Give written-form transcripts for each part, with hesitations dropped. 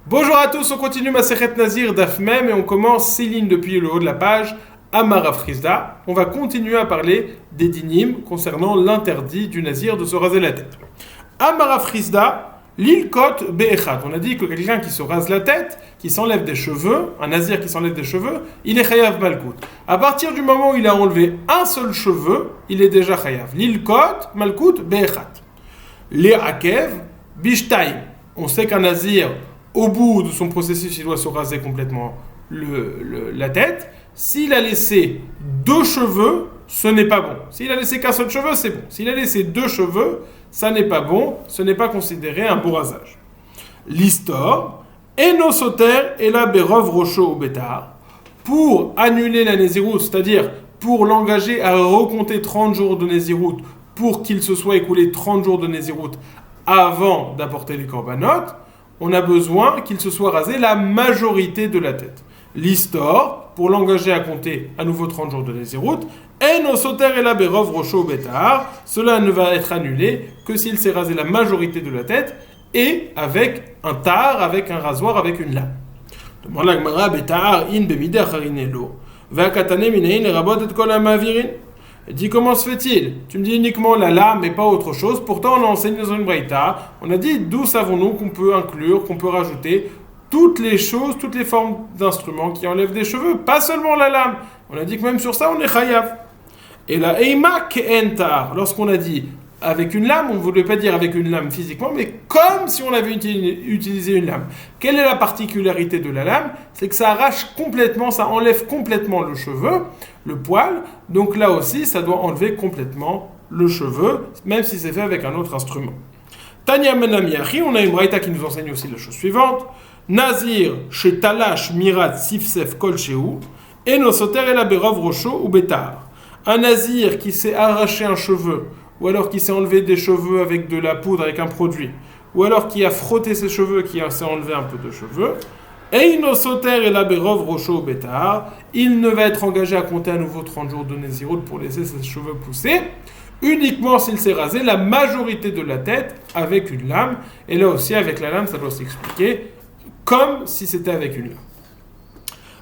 Bonjour à tous, on continue Masechet Nazir Daf Mem et on commence 6 lignes depuis le haut de la page Amar Rav Chisda. On va continuer à parler des dinim concernant l'interdit du Nazir de se raser la tête. Amar Rav Chisda, l'ilkot be'echat. On a dit que quelqu'un qui se rase la tête, qui s'enlève des cheveux, un Nazir qui s'enlève des cheveux, il est chayav malkout. À partir du moment où il a enlevé un seul cheveu, il est déjà chayav. L'ilkot malkout be'echat. Les akev bishtaim. On sait qu'un Nazir, au bout de son processus, il doit se raser complètement la tête. S'il a laissé 2 cheveux, ce n'est pas bon. S'il a laissé qu'un seul cheveu, c'est bon. S'il a laissé 2 cheveux, ça n'est pas bon. Ce n'est pas considéré un beau rasage. L'histoire, eno soter et la berov rocho ou bétar. Pour annuler la nésiroute, c'est-à-dire pour l'engager à recompter 30 jours de nésiroute, pour qu'il se soit écoulé 30 jours de nésiroute avant d'apporter les corbanotes, on a besoin qu'il se soit rasé la majorité de la tête. L'histoire, pour l'engager à compter à nouveau 30 jours de Nézirut, et nos soter et la berov rocho betar, cela ne va être annulé que s'il s'est rasé la majorité de la tête et avec un tar, avec un rasoir, avec une lame. Demande la Gemara, betar in bemide acharinelo, ve'akatane minein rabot et kol ha'mavirin. Il dit comment se fait-il? Tu me dis uniquement la lame et pas autre chose. Pourtant on a enseigné dans une braïta. On a dit d'où savons-nous qu'on peut inclure, qu'on peut rajouter toutes les choses, toutes les formes d'instruments qui enlèvent des cheveux, pas seulement la lame. On a dit que même sur ça on est chayav. Et la eima ke'entar, lorsqu'on a dit avec une lame, on ne voulait pas dire avec une lame physiquement, mais comme si on avait utilisé une lame. Quelle est la particularité de la lame? C'est que ça arrache complètement, ça enlève complètement le cheveu, le poil. Donc là aussi, ça doit enlever complètement le cheveu, même si c'est fait avec un autre instrument. Tanya Menamiachi, on a une braïta qui nous enseigne aussi la chose suivante. Nazir, chez Talash, Mirat, Sifsef, Kolcheou, et Nosoter et la Berov, Rocho ou Bétar. Un nazir qui s'est arraché un cheveu, ou alors qui s'est enlevé des cheveux avec de la poudre, avec un produit, ou alors qui a frotté ses cheveux, qui s'est enlevé un peu de cheveux, Eino Soter et la Berov Rocho Bétar, il ne va être engagé à compter à nouveau 30 jours de Nézirut pour laisser ses cheveux pousser, uniquement s'il s'est rasé la majorité de la tête avec une lame, et là aussi avec la lame ça doit s'expliquer comme si c'était avec une lame.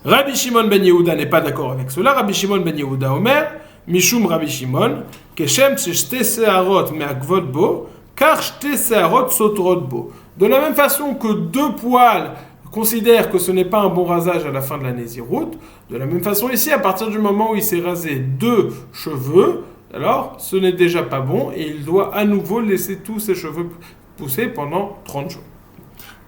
Rabbi Shimon ben Yehuda n'est pas d'accord avec cela. Rabbi Shimon ben Yehuda Omer, Mishum Rabbi Shimon, Keshem shte seharot me'akvot bo, car shte seharot sotrot bo. De la même façon que 2 poils considèrent que ce n'est pas un bon rasage à la fin de la Nézirut, de la même façon ici, à partir du moment où il s'est rasé 2 cheveux, alors ce n'est déjà pas bon et il doit à nouveau laisser tous ses cheveux pousser pendant 30 jours.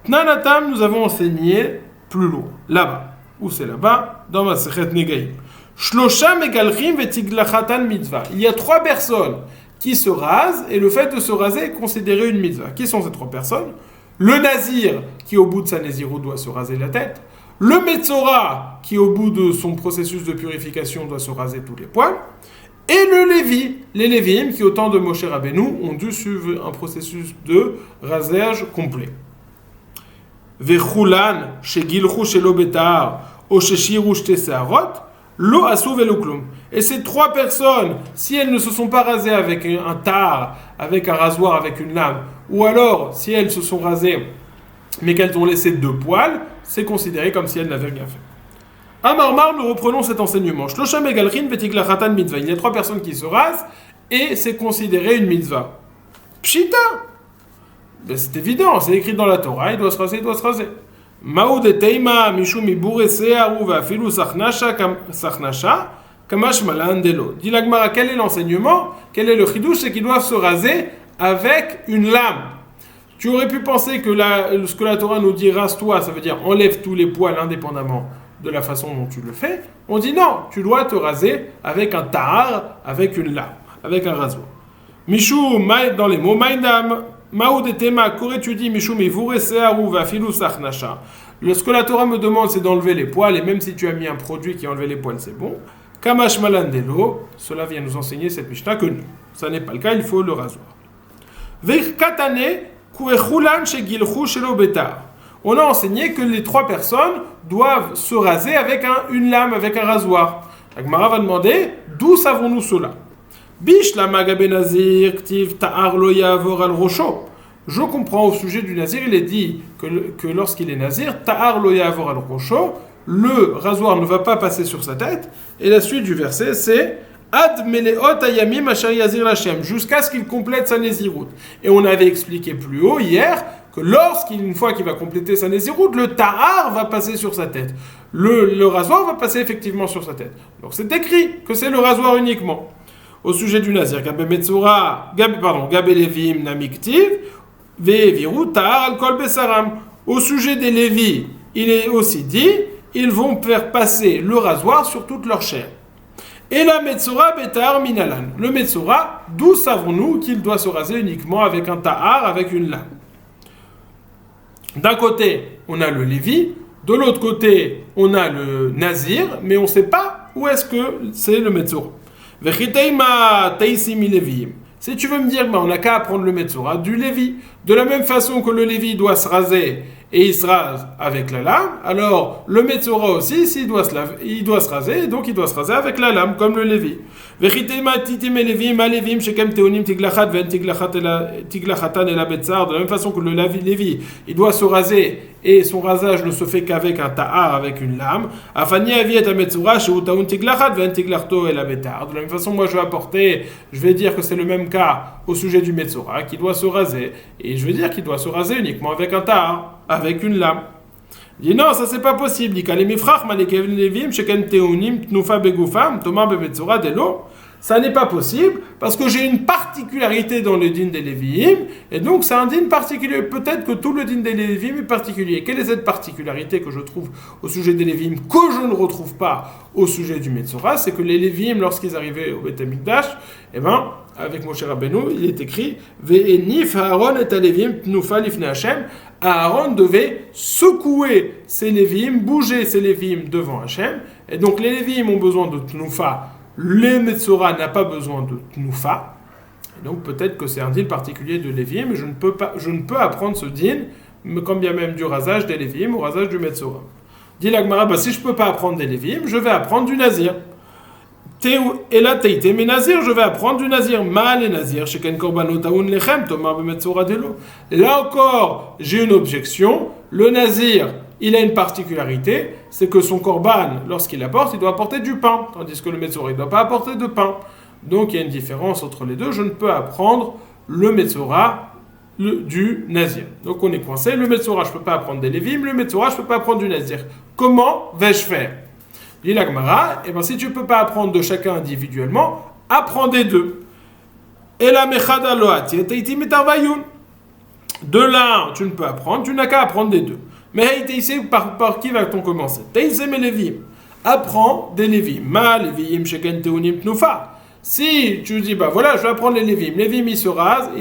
Tnanatam, nous avons enseigné plus loin, là-bas. Où c'est là-bas? Dans Masechet Negaim. Shlosha megalchim vetiglachatan mitzvah. Il y a 3 personnes qui se rasent et le fait de se raser est considéré une mitzvah. Qui sont ces 3 personnes? Le nazir qui au bout de sa nézirut doit se raser la tête. Le metzora qui au bout de son processus de purification doit se raser tous les poils. Et le lévi, les léviim qui au temps de Moshe Rabbeinu ont dû suivre un processus de rasage complet. Vechulan shegilchu shelo betar o sheshiru shte seharot lo asu velo klum. Et ces 3 personnes, si elles ne se sont pas rasées avec un tar, avec un rasoir, avec une lame, ou alors si elles se sont rasées mais qu'elles ont laissé 2 poils, c'est considéré comme si elles n'avaient rien fait. À Marmar, nous reprenons cet enseignement. Shlosha megalchin vetiglachatan mitzvah. Il y a 3 personnes qui se rasent et c'est considéré une mitzvah. Pshita. Ben, c'est évident, c'est écrit dans la Torah, il doit se raser, il doit se raser. Maoud teima mishum ibure se'aru va'afilu sachnasha kamash malan delo. Dit la Gemara, quel est l'enseignement? Quel est le chidouche? C'est qu'ils doivent se raser avec une lame. Tu aurais pu penser que ce que la Torah nous dit, rase-toi, ça veut dire enlève tous les poils indépendamment de la façon dont tu le fais. On dit non, tu dois te raser avec un tahar, avec une lame, avec un rasoir. Mishum, dans les mots, maïdam. Maoudetema, qu'aurais-tu dit, Mishum, Ivure Seharu Vafilu Sachnasha? Ce que la Torah me demande, c'est d'enlever les poils, et même si tu as mis un produit qui enlève les poils, c'est bon. Kamash Malandelo, cela vient nous enseigner cette Mishnah que non. Ça n'est pas le cas, il faut le rasoir. Vekatane, Kuechulan Shegilchu Shelo Betar. On a enseigné que les 3 personnes doivent se raser avec une lame, avec un rasoir. La Gemara va demander, d'où savons-nous cela? Bish la magabe nazir ktiv ta'ar lo yavor al rocho. Je comprends au sujet du nazir, il est dit que lorsqu'il est nazir, ta'ar lo ya'avor al rosho, le rasoir ne va pas passer sur sa tête. Et la suite du verset, c'est ad meleot ayamim asher yazir lachem, jusqu'à ce qu'il complète sa nésiroute. Et on avait expliqué plus haut hier que une fois qu'il va compléter sa nésiroute, le ta'ar va passer sur sa tête. Le rasoir va passer effectivement sur sa tête. Donc c'est écrit que c'est le rasoir uniquement. Au sujet du nazir, Gabé Levim Namiktiv, Ve'eviru Ta'ar al-Kol Besaram. Au sujet des Lévis, il est aussi dit, ils vont faire passer le rasoir sur toute leur chair. Et la Metzora Betar Minalan. Le Metzora, d'où savons-nous qu'il doit se raser uniquement avec un Ta'ar, avec une lame? D'un côté, on a le Lévi, de l'autre côté, on a le Nazir, mais on ne sait pas où est-ce que c'est le Metzora. Si tu veux me dire, on n'a qu'à apprendre le Metzora du Lévi. De la même façon que le Lévi doit se raser et il se rase avec la lame, alors le Metzora aussi, il doit se raser, donc il doit se raser avec la lame, comme le Lévi. De la même façon que le Lévi, il doit se raser et son rasage ne se fait qu'avec un ta'ar, avec une lame. De la même façon, moi je vais dire que c'est le même cas au sujet du Metzora, qui doit se raser, et je vais dire qu'il doit se raser uniquement avec un ta'ar, avec une lame. Il dit non, ça c'est pas possible. Ça n'est pas possible parce que j'ai une particularité dans le din des Lévi'im et donc c'est un din particulier. Peut-être que tout le din des Lévi'im est particulier. Quelle est cette particularité que je trouve au sujet des Lévi'im que je ne retrouve pas au sujet du Metzora? C'est que les Lévi'im, lorsqu'ils arrivaient au Beth Amikdash, avec Moshe Rabbeinu, il est écrit Ve'enif Aaron et Lévi'im tnufa lifnei Hashem. Aaron devait secouer ses Lévi'im, bouger ses Lévi'im devant Hashem. Et donc les Lévi'im ont besoin de tnufa. Le Metzora n'a pas besoin de tnufa. Et donc peut-être que c'est un din particulier de Lévi'im, mais je ne peux apprendre ce din, quand bien même du rasage des Lévi'im au rasage du Metzora. Dit la Gemara, si je ne peux pas apprendre des Lévi'im, je vais apprendre du Nazir. Et là, mais Nazir, je vais apprendre du Nazir. Mal et Nazir, sheken korbanot aoun lechem, tomar bemetzora delo. Là encore, j'ai une objection. Le Nazir, il a une particularité, c'est que son korban, lorsqu'il apporte, il doit apporter du pain, tandis que le Metzora, il ne doit pas apporter de pain. Donc il y a une différence entre les deux. Je ne peux apprendre le Metzora du Nazir. Donc on est coincé. Le Metzora, je ne peux pas apprendre des Lévim. Le Metzora, je ne peux pas apprendre du Nazir. Comment vais-je faire? Dit la Gemara, si tu ne peux pas apprendre de chacun individuellement, apprends des deux. Et la mechada loati et teiti metarvayun. De l'un, tu ne peux apprendre, tu n'as qu'à apprendre des deux. Mais par qui va-t-on commencer? Teisem et Lévim. Apprends des Lévim. Ma Lévim sheken teunim tnufa. Si tu dis, voilà, je vais apprendre les Lévim. Lévim, il se rase,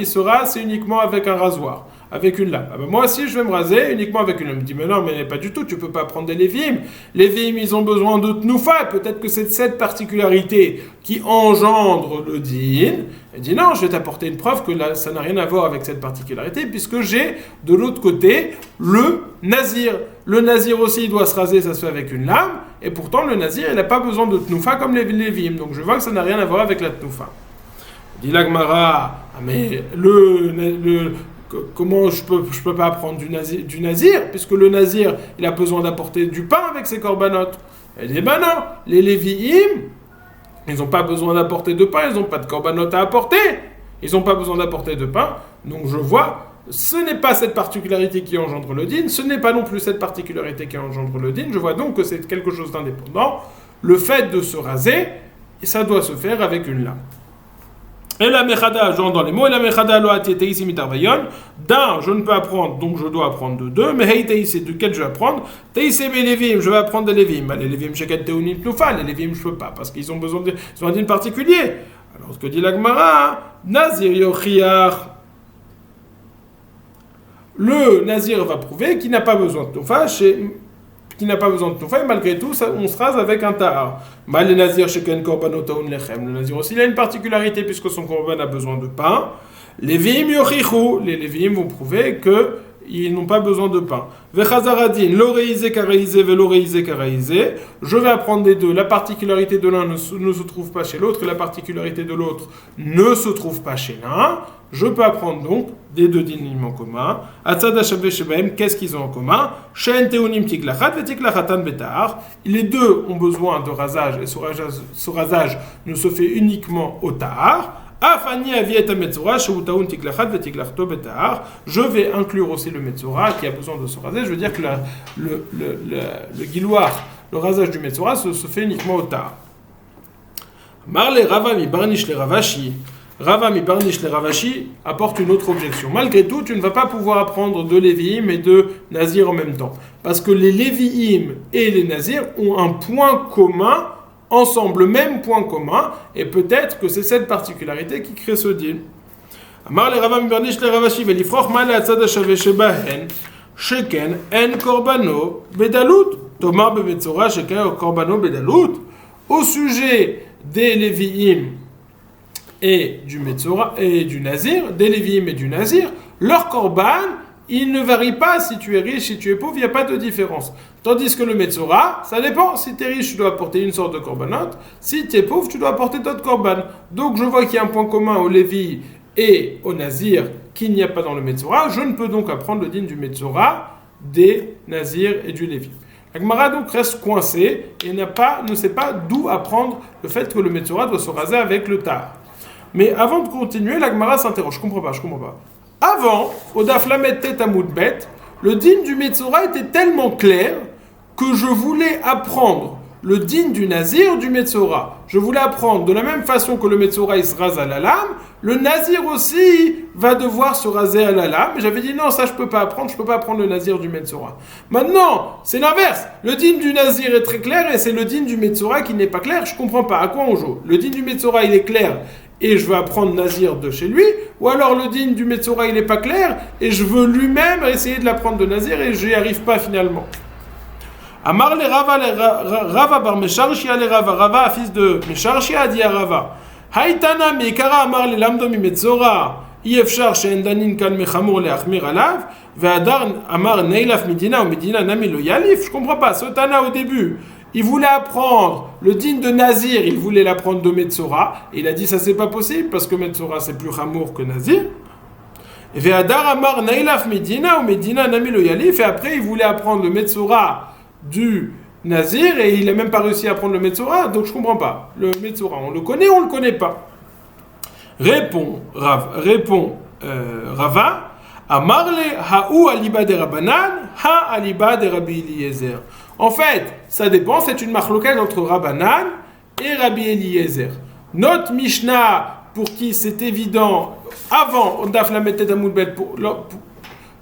c'est uniquement avec un rasoir, avec une lame. Moi aussi, je vais me raser uniquement avec une lame. Il me dit, mais non, mais pas du tout, tu ne peux pas apprendre des Lévim. Lévim, ils ont besoin de tnufa. Peut-être que c'est cette particularité qui engendre le din. Il dit, non, je vais t'apporter une preuve que là, ça n'a rien à voir avec cette particularité, puisque j'ai de l'autre côté le Nazir. Le Nazir aussi, il doit se raser, ça se fait avec une lame. Et pourtant, le Nazir, il n'a pas besoin de tnufa comme les Lévim. Donc je vois que ça n'a rien à voir avec la tnufa. Dit la Gemara, mais comment je peux pas apprendre du nazir, puisque le nazir, il a besoin d'apporter du pain avec ses corbanotes. Elle dit, non, les Lévi'im, ils n'ont pas besoin d'apporter de pain, ils n'ont pas de corbanotes à apporter, ils n'ont pas besoin d'apporter de pain, donc je vois, ce n'est pas cette particularité qui engendre le din, ce n'est pas non plus cette particularité qui engendre le din, je vois donc que c'est quelque chose d'indépendant, le fait de se raser, ça doit se faire avec une lame. Et la mechada, genre dans les mots, et la mechada loati teisi mitarvayon. D'un, je ne peux apprendre, donc je dois apprendre de deux. Mais hey teisi, de quel je vais apprendre? Teisi mes Lévim, je vais apprendre des Lévim. Les Lévim sheket teunim tnufa, les Lévim je peux pas, parce qu'ils ont besoin d'un din particulier. Alors ce que dit la Gemara, Nazir yochiach. Le Nazir va prouver qu'il n'a pas besoin de tnufa, qui n'a pas besoin de tnufa, et malgré tout, on se rase avec un ta'ar. Le Nazir sheken korbanot aoun lechem. Le Nazir aussi, il a une particularité puisque son korban a besoin de pain. Les Lévim yochichu. Les Lévim vont prouver qu'ils n'ont pas besoin de pain. Vechazaradin, l'oreizé karaizé, veloreizé karaizé. Je vais apprendre des deux. La particularité de l'un ne se trouve pas chez l'autre, et la particularité de l'autre ne se trouve pas chez l'un. Je peux apprendre donc des deux dinim en commun. Qu'est-ce qu'ils ont en commun? Les deux ont besoin de rasage et ce rasage ne se fait uniquement au tahar. Je vais inclure aussi le metzora qui a besoin de se raser. Je veux dire que le giloir, le rasage du metzora se fait uniquement au tahar. Marle Rava mi barnish le Ravashi. Rava mi barnish le Ravashi apporte une autre objection. Malgré tout, tu ne vas pas pouvoir apprendre de Lévi'im et de Nazir en même temps. Parce que les Lévi'im et les Nazir ont un point commun, ensemble, le même point commun, et peut-être que c'est cette particularité qui crée ce din. Amar le Rava mi barnish le Ravashi velifroch mal atzad shave shebahen sheken en korbano bedalut. Tomar bemetzora sheken korbano bedalut. Au sujet des Lévi'im et du Metzora et du Nazir, des Lévi'im et du Nazir, leur korban, il ne varie pas si tu es riche, si tu es pauvre, il n'y a pas de différence. Tandis que le Metzora, ça dépend. Si tu es riche, tu dois apporter une sorte de korbanot. Si tu es pauvre, tu dois apporter d'autres korban. Donc je vois qu'il y a un point commun au Lévi et au Nazir qu'il n'y a pas dans le Metzora. Je ne peux donc apprendre le din du Metzora, des Nazir et du Lévi. La Gemara donc reste coincée et ne sait pas d'où apprendre le fait que le Metzora doit se raser avec le tar. Mais avant de continuer, la Gemara s'interroge. Je comprends pas. Avant, au Daf Lamed Tet Amud Bet, le din du Metzora était tellement clair que je voulais apprendre le din du Nazir du Metzora. Je voulais apprendre de la même façon que le Metzora il se rase à la lame, le Nazir aussi va devoir se raser à la lame. J'avais dit non, ça je peux pas apprendre le Nazir du Metzora. Maintenant, c'est l'inverse. Le din du Nazir est très clair et c'est le din du Metzora qui n'est pas clair. Je comprends pas. À quoi on joue? Le din du Metzora il est clair et je veux apprendre Nazir de chez lui, ou alors le din du Metzora il n'est pas clair et je veux lui-même essayer de l'apprendre de Nazir et je n'y arrive pas finalement. Amar le Rava bar Mesharshia le Rava, fils de Mesharshia, dit à Rava, Haïtana meikara amar le lamdo mi Metzora, yefshar she'en danin kan mechamur leachmir alav, ve'adar amar neilaf midina ou midina nami lo yalif. Je comprends pas. Ce Tana au début, il voulait apprendre le din de Nazir, il voulait l'apprendre de Metzora, et il a dit ça c'est pas possible parce que Metzora c'est plus chamour que Nazir. Et ve'adar amar neilaf midina ou midina nami lo yalif, et après il voulait apprendre le Metzora du Nazir et il n'a même pas réussi à apprendre le Metzora, donc je comprends pas. Le Metzora, on le connaît ou on le connaît pas? Répond Rava, Amarle ha'u aliba de Rabbanan, ha aliba de Rabbi Eliezer. En fait, ça dépend, c'est une marloquette entre Rabbanan et Rabbi Eliezer. Notre Mishnah, pour qui c'est évident, avant Daf Lamed Tet Amud Bet,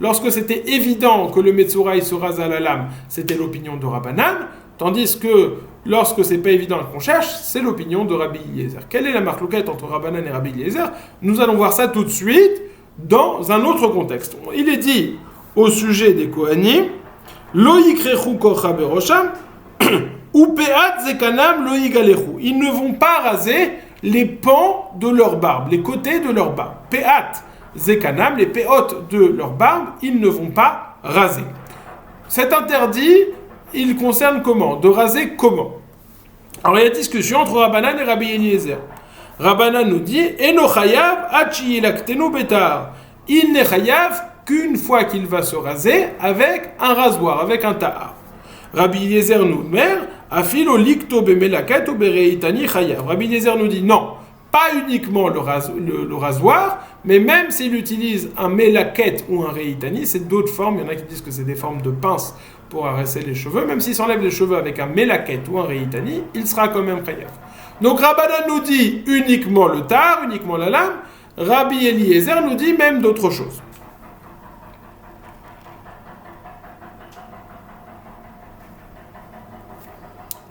lorsque c'était évident que le Metzora il se rase à la lame, c'était l'opinion de Rabbanan, tandis que lorsque c'est pas évident qu'on cherche, c'est l'opinion de Rabbi Eliezer. Quelle est la marloquette entre Rabbanan et Rabbi Eliezer? Nous allons voir ça tout de suite dans un autre contexte. Il est dit au sujet des Kohanim, Lo yikrechu kocha berosham, ou peat zekanam lo yigalechu. Ils ne vont pas raser les pans de leur barbe, les côtés de leur barbe. Peat zekanam, les péotes de leur barbe, ils ne vont pas raser. Cet interdit, il concerne comment? De raser comment? Alors il y a discussion entre Rabbanan et Rabbi Eliezer. Rabbanan nous dit Eno chayav hachi ilaktenu betar. Il n'est chayav qu'une fois qu'il va se raser avec un rasoir, avec un tahar. Rabbi Eliezer nous dit afilo likto bemelaket ou bereitani chayav. Rabbi Eliezer nous dit non, pas uniquement le rasoir, mais même s'il utilise un melaket ou un reitani, c'est d'autres formes. Il y en a qui disent que c'est des formes de pince pour arraser les cheveux. Même s'il s'enlève les cheveux avec un melaket ou un reitani, il sera quand même chayav. Donc Rabbanan nous dit uniquement le tar, uniquement la lame. Rabbi Eliezer nous dit même d'autres choses.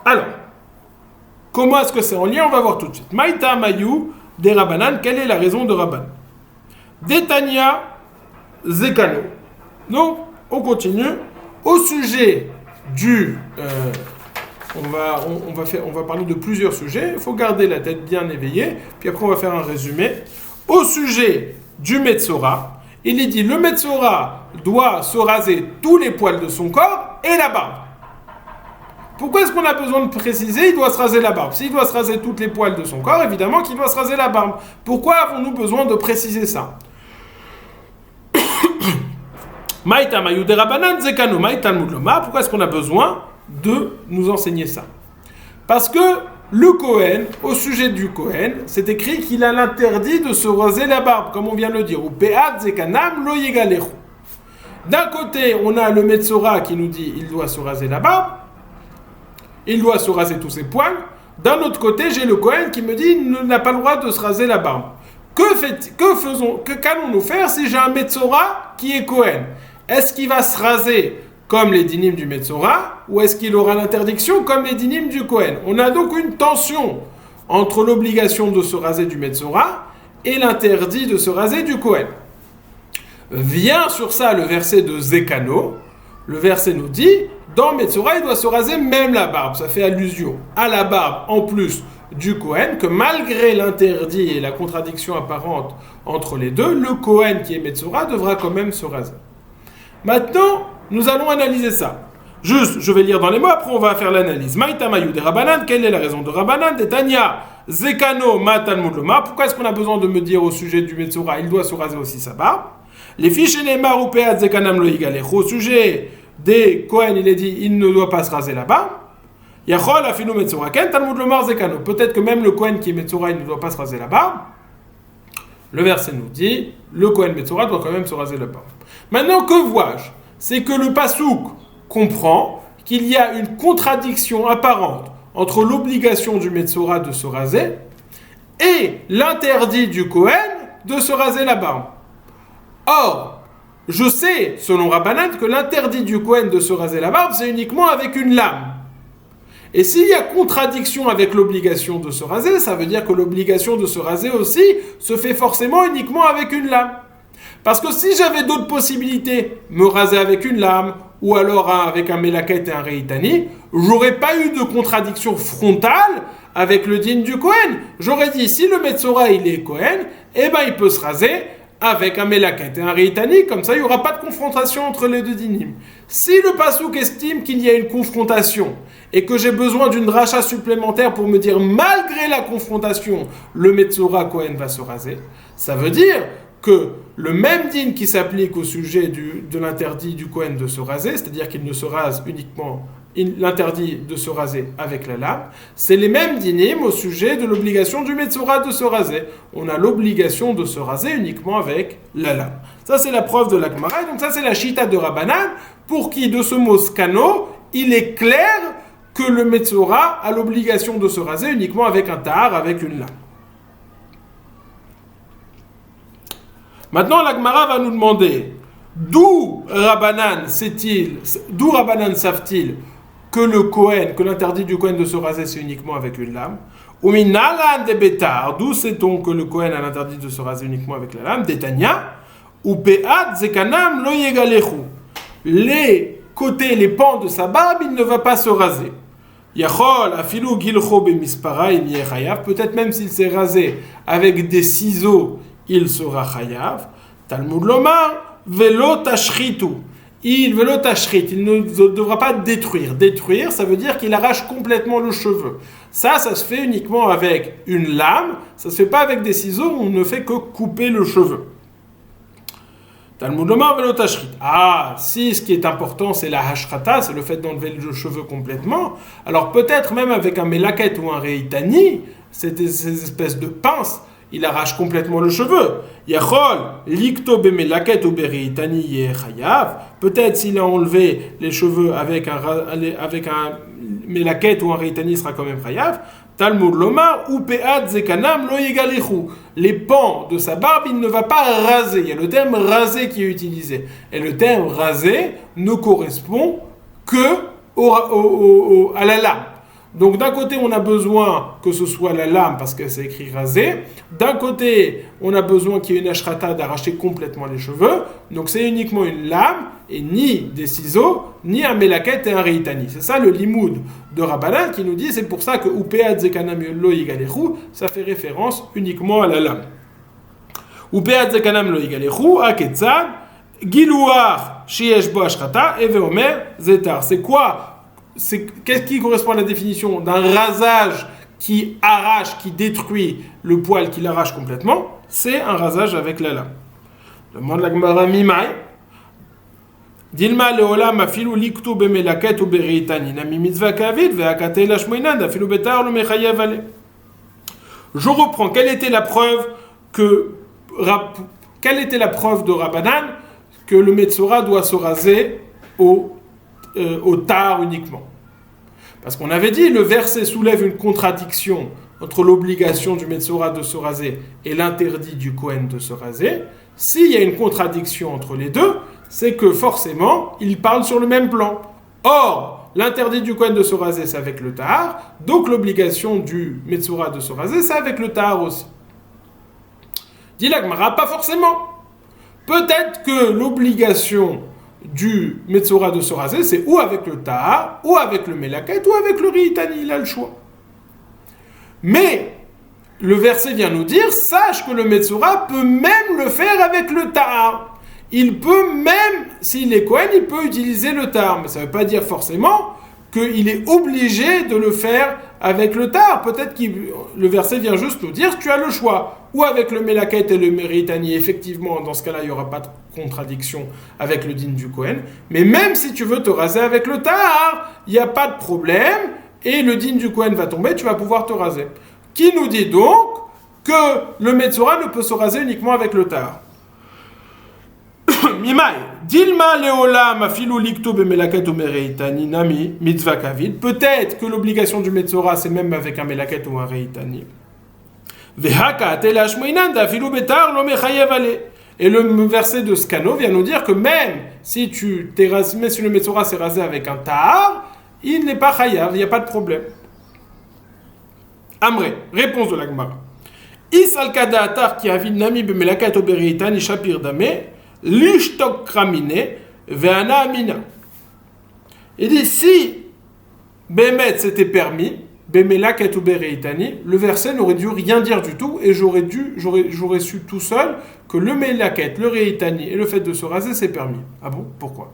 Alors, comment est-ce que c'est en lien? On va voir tout de suite. Maïta Mayou des Rabbanan, quelle est la raison de Rabban? Détania Zekano. Donc, on continue. Au sujet du... on va parler de plusieurs sujets. Il faut garder la tête bien éveillée. Puis après, on va faire un résumé. Au sujet du Metzora, il est dit le Metzora doit se raser tous les poils de son corps et la barbe. Pourquoi est-ce qu'on a besoin de préciser? Il doit se raser la barbe. S'il doit se raser toutes les poils de son corps, évidemment qu'il doit se raser la barbe. Pourquoi avons-nous besoin de préciser ça? Maïta mayou de Rabanan zekano, maïta moudloma. Pourquoi est-ce qu'on a besoin de nous enseigner ça? Parce que le Kohen, au sujet du Kohen, c'est écrit qu'il a l'interdit de se raser la barbe, comme on vient de le dire. Ou pe'at zekanam lo yegalechu. D'un côté, on a le Metzora qui nous dit il doit se raser la barbe, il doit se raser tous ses poils. D'un autre côté, j'ai le Kohen qui me dit il n'a pas le droit de se raser la barbe. Qu'allons-nous faire si j'ai un Metzora qui est Kohen? Est-ce qu'il va se raser comme les dynimes du Metzora, ou est-ce qu'il aura l'interdiction comme les dynimes du Kohen? On a donc une tension entre l'obligation de se raser du Metzora et l'interdit de se raser du Kohen. Vient sur ça le verset de Zekano. Le verset nous dit, dans Metzora, il doit se raser même la barbe. Ça fait allusion à la barbe en plus du Kohen, que malgré l'interdit et la contradiction apparente entre les deux, le Kohen qui est Metzora devra quand même se raser. Maintenant, nous allons analyser ça. Juste, je vais lire dans les mots, après on va faire l'analyse. Maïta mayou de Rabanan, quelle est la raison de Rabanan? Tanya, Zekano, ma Talmud loma. Pourquoi est-ce qu'on a besoin de me dire au sujet du Metzora, il doit se raser aussi sa barbe? Les fiches Neymar ou Peat Zekanam lo yigalech. Au sujet des Kohen, il est dit, il ne doit pas se raser la barbe. Yachol afinu Metzora ken Talmud lomar Zekano. Peut-être que même le Kohen qui est Metzora, il ne doit pas se raser la barbe. Le verset nous dit, le Kohen Metzora doit quand même se raser la barbe. Maintenant, que vois-je? C'est que le Passouk comprend qu'il y a une contradiction apparente entre l'obligation du Metzora de se raser et l'interdit du Kohen de se raser la barbe. Or, je sais, selon Rabbanan, que l'interdit du Kohen de se raser la barbe, c'est uniquement avec une lame. Et s'il y a contradiction avec l'obligation de se raser, ça veut dire que l'obligation de se raser aussi se fait forcément uniquement avec une lame. Parce que si j'avais d'autres possibilités, me raser avec une lame, ou alors avec un melaket et un reitani, j'aurais pas eu de contradiction frontale avec le din du Kohen. J'aurais dit, si le Metzora il est Kohen, eh ben il peut se raser avec un melaket et un reitani, comme ça il n'y aura pas de confrontation entre les deux dinim. Si le Passouk estime qu'il y a une confrontation, et que j'ai besoin d'une dracha supplémentaire pour me dire, malgré la confrontation, le Metzora Kohen va se raser, ça veut dire que le même din qui s'applique au sujet de l'interdit du Kohen de se raser, c'est-à-dire qu'il ne se rase uniquement, l'interdit de se raser avec la lame, c'est les mêmes dinim au sujet de l'obligation du Metzora de se raser. On a l'obligation de se raser uniquement avec la lame. Ça c'est la preuve de la Gemara, donc ça c'est la Shita de Rabbanan, pour qui de ce mot skano, il est clair que le Metzora a l'obligation de se raser uniquement avec un tahar, avec une lame. Maintenant, la Gemara va nous demander d'où Rabbanan savent-ils que le Kohen, que l'interdit du Kohen de se raser, c'est uniquement avec une lame? Ou minalan de betar, d'où sait-on que le Kohen a l'interdit de se raser uniquement avec la lame? Detania, ou peat zekanam lo yegalechu. Les côtés, les pans de sa barbe, il ne va pas se raser. Yachol afilu gilcho bemispara im yechayav. Peut-être même s'il s'est rasé avec des ciseaux, il sera chayav. Talmud lomar velo tashritu. Il ne devra pas détruire. Détruire, ça veut dire qu'il arrache complètement le cheveu. Ça se fait uniquement avec une lame. Ça se fait pas avec des ciseaux. On ne fait que couper le cheveu. Talmud lomar velo tashrit. Ah, si ce qui est important c'est la hashrata, c'est le fait d'enlever le cheveu complètement. Alors peut-être même avec un melaket ou un reitani, ces espèces de pinces, il arrache complètement le cheveu. Yachol, likto bemelaket ou bereitani yechayav. Peut-être s'il a enlevé les cheveux avec un melaket ou un reitani, il sera quand même chayav. Talmud lomar ou peat zekanam lo yegalechu. Les pans de sa barbe, il ne va pas raser. Il y a le terme raser qui est utilisé. Et le terme raser ne correspond que à la lame. Donc d'un côté, on a besoin que ce soit la lame parce que c'est écrit raser. D'un côté, on a besoin qu'il y ait une ashrata d'arracher complètement les cheveux. Donc c'est uniquement une lame et ni des ciseaux, ni un melaket et un reitani. C'est ça le limoud de Rabbanan qui nous dit, c'est pour ça que Upeat zekanam lo yigalechu, ça fait référence uniquement à la lame. Upeat zekanam lo yigalechu, aketzad, giluach sheyesh bo ashrata, eve omer zetar. C'est quoi? Qu'est-ce qui correspond à la définition d'un rasage qui arrache, qui détruit le poil, qui l'arrache complètement? C'est un rasage avec la lame. Demande la Gemara Mimai. Dilma leolam afilu liktu bemelaket ou bereitani nami mitzvah kavid ve'akate lashmoinan afilu betar le mechayev ale. Je reprends. Quelle était la preuve de Rabbanan que le Metzora doit se raser au tar uniquement? Parce qu'on avait dit, le verset soulève une contradiction entre l'obligation du Metzora de se raser et l'interdit du Kohen de se raser. S'il y a une contradiction entre les deux, c'est que forcément, ils parlent sur le même plan. Or, l'interdit du Kohen de se raser, c'est avec le tahar, donc l'obligation du Metzora de se raser, c'est avec le tahar aussi. Dit la Gemara, pas forcément. Peut-être que l'obligation du Metzora de se raser, c'est ou avec le tahar, ou avec le melaket, ou avec le riitani, il a le choix. Mais, le verset vient nous dire, sache que le Metzora peut même le faire avec le tahar. Il peut même, s'il est Kohen, il peut utiliser le tahar. Mais ça ne veut pas dire forcément qu'il est obligé de le faire avec le tahar. Peut-être que le verset vient juste nous dire, tu as le choix. Ou avec le melaket et le meritani, effectivement, dans ce cas-là, il n'y aura pas de contradiction avec le din du Kohen. Mais même si tu veux te raser avec le tahar, il n'y a pas de problème. Et le din du Kohen va tomber, tu vas pouvoir te raser. Qui nous dit donc que le Metzora ne peut se raser uniquement avec le tahar? Mimai, Dilma leolam afilu likto bemelaket ou mereitani nami mitzvah kavid. Peut-être que l'obligation du Metzora c'est même avec un melaket ou un reitani. Vehaka atelash moinan afilu betar lo mechayev ale. Et le verset de Skano vient nous dire que même si si le Metzora s'est rasé avec un tahar, il n'est pas chayav, il n'y a pas de problème. Amré, réponse de la Gemara. Is al kada atar ki avid nami bemelaket ou bereitani shapir dame. L'ishtok kramine ve'ana amina. Il dit si Bémet c'était permis, Bémelaket ou Bereitani, le verset n'aurait dû rien dire du tout et j'aurais su tout seul que le Melaket, le Reitani et le fait de se raser c'est permis. Ah bon? Pourquoi?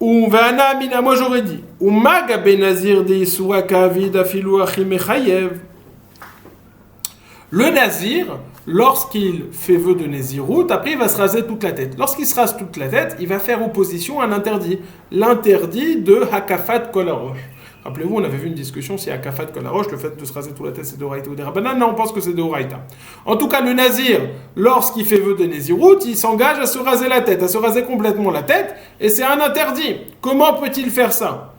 Ou ve'ana amina, moi j'aurais dit ou maga benazir de isura kavid afilu achimechayev. Le nazir, lorsqu'il fait vœu de Nézirut, après il va se raser toute la tête. Lorsqu'il se rase toute la tête, il va faire opposition à l'interdit. L'interdit de Hakafat Kol Harosh. Rappelez-vous, on avait vu une discussion si Hakafat Kol Harosh, le fait de se raser toute la tête, c'est d'Oraïta ou des Rabbanan. Non, on pense que c'est d'Oraïta. En tout cas, le nazir, lorsqu'il fait vœu de Nézirut, il s'engage à se raser la tête, à se raser complètement la tête, et c'est un interdit. Comment peut-il faire ça?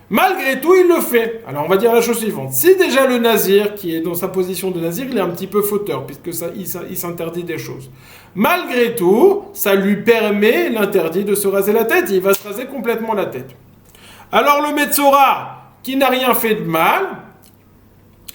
Malgré tout, il le fait. Alors, on va dire la chose suivante. Si déjà le nazir, qui est dans sa position de nazir, il est un petit peu fauteur, puisque il s'interdit des choses. Malgré tout, ça lui permet l'interdit de se raser la tête. Il va se raser complètement la tête. Alors, le Metzora, qui n'a rien fait de mal,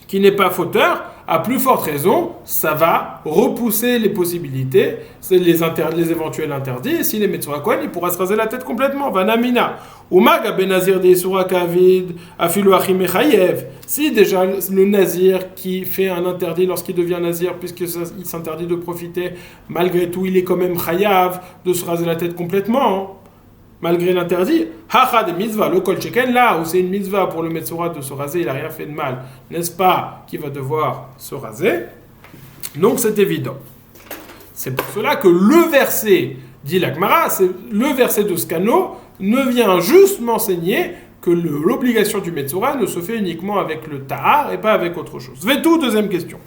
qui n'est pas fauteur, à plus forte raison, ça va repousser les possibilités, les éventuels interdits, et s'il est Metzora Kohen, il pourra se raser la tête complètement. Vanamina. Umaga benazir de Isura Kavid, afilu achimechayev. Si déjà le nazir qui fait un interdit lorsqu'il devient nazir, puisqu'il s'interdit de profiter, malgré tout, il est quand même chayav de se raser la tête complètement. Malgré l'interdit, hacha de mitzvah, le kol sheken, là où c'est une mitzvah pour le Metzora de se raser, il n'a rien fait de mal, n'est-ce pas, qui va devoir se raser? Donc c'est évident. C'est pour cela que le verset, dit la Gemara, c'est le verset de Skano, ne vient juste m'enseigner que l'obligation du Metzora ne se fait uniquement avec le tahar et pas avec autre chose. Vetou, deuxième question.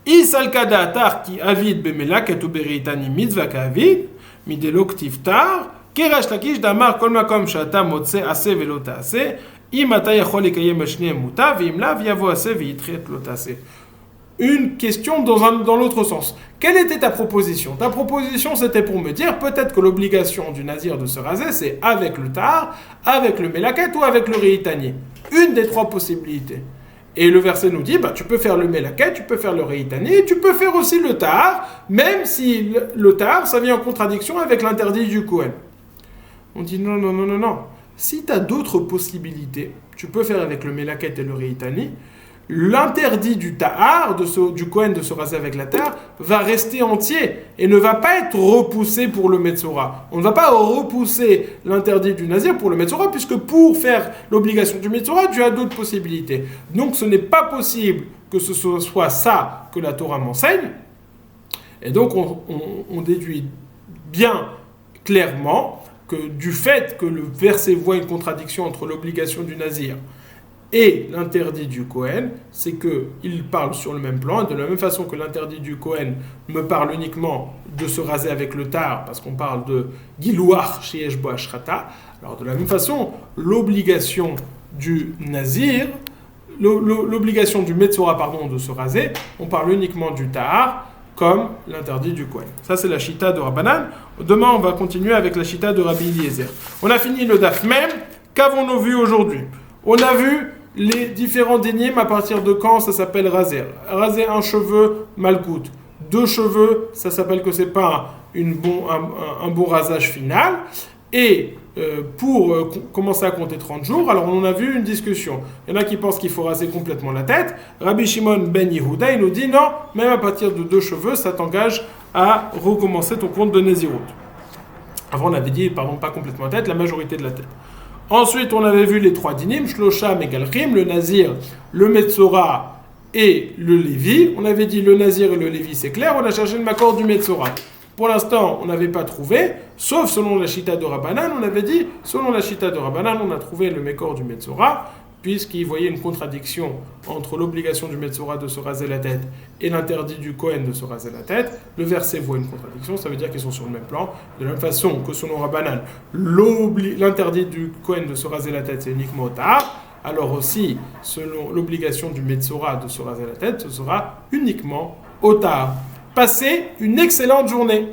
Is al kada atar ki avid bemelaket ou bereitani mitzvah ka avid, midelok tiftar, Kerash Lakish Damar Kol Makom Shata Motse Ase Velo Taase Im Ata Yachol Ekayem Shneim Muta Vim Lav Yavo Ase Veitret Lo Taase. Une question dans l'autre sens. Quelle était ta proposition? Ta proposition, c'était pour me dire peut-être que l'obligation du nazir de se raser, c'est avec le tahar, avec le melaket ou avec le reitani. Une des trois possibilités. Et le verset nous dit, tu peux faire le melaket, tu peux faire le reitani, tu peux faire aussi le tahar, même si le tahar, ça vient en contradiction avec l'interdit du Kohen. On dit non. Si tu as d'autres possibilités, tu peux faire avec le melaket et le reitani, l'interdit du tahar, du Kohen de se raser avec la terre, va rester entier et ne va pas être repoussé pour le Metzora. On ne va pas repousser l'interdit du nazir pour le Metzora, puisque pour faire l'obligation du Metzora, tu as d'autres possibilités. Donc ce n'est pas possible que ce soit ça que la Torah m'enseigne. Et donc on déduit bien clairement que du fait que le verset voit une contradiction entre l'obligation du nazir et l'interdit du Kohen, c'est qu'ils parlent sur le même plan. Et de la même façon que l'interdit du Kohen me parle uniquement de se raser avec le tar, parce qu'on parle de Gilouach Sheyesh Bo Ashrata, alors de la même façon, l'obligation du nazir, l'obligation du Metzora, de se raser, on parle uniquement du tar, comme l'interdit du Kohen. Ça, c'est la Shita de Rabbanan. Demain, on va continuer avec la Shita de Rabbi Eliezer. On a fini le daf même. Qu'avons-nous vu aujourd'hui? On a vu les différents dinim, à partir de quand ça s'appelle raser. Raser un cheveu, malkout. 2 cheveux, ça s'appelle que c'est pas un bon rasage final. Et pour commencer à compter 30 jours, alors on en a vu une discussion. Il y en a qui pensent qu'il faut raser complètement la tête. Rabbi Shimon ben Yehuda, il nous dit non, même à partir de 2 cheveux, ça t'engage à recommencer ton compte de Nézirut. Avant on avait dit, pas complètement la tête, la majorité de la tête. Ensuite, on avait vu les 3 dinim, Shlosham et Galchim, le Nazir, le Metzora et le Lévi. On avait dit le Nazir et le Lévi, c'est clair, on a cherché le Makor du Metzora. Pour l'instant, on n'avait pas trouvé, sauf selon la Shita de Rabbanan, on avait dit, selon la Shita de Rabbanan, on a trouvé le Makor du Metzora, puisqu'il voyait une contradiction entre l'obligation du Metzora de se raser la tête et l'interdit du Kohen de se raser la tête. Le verset voit une contradiction, ça veut dire qu'ils sont sur le même plan. De la même façon que selon Rabbanan, l'interdit du Kohen de se raser la tête, c'est uniquement au Tahar, alors aussi, selon l'obligation du Metzora de se raser la tête, ce sera uniquement au Tahar. Passez une excellente journée.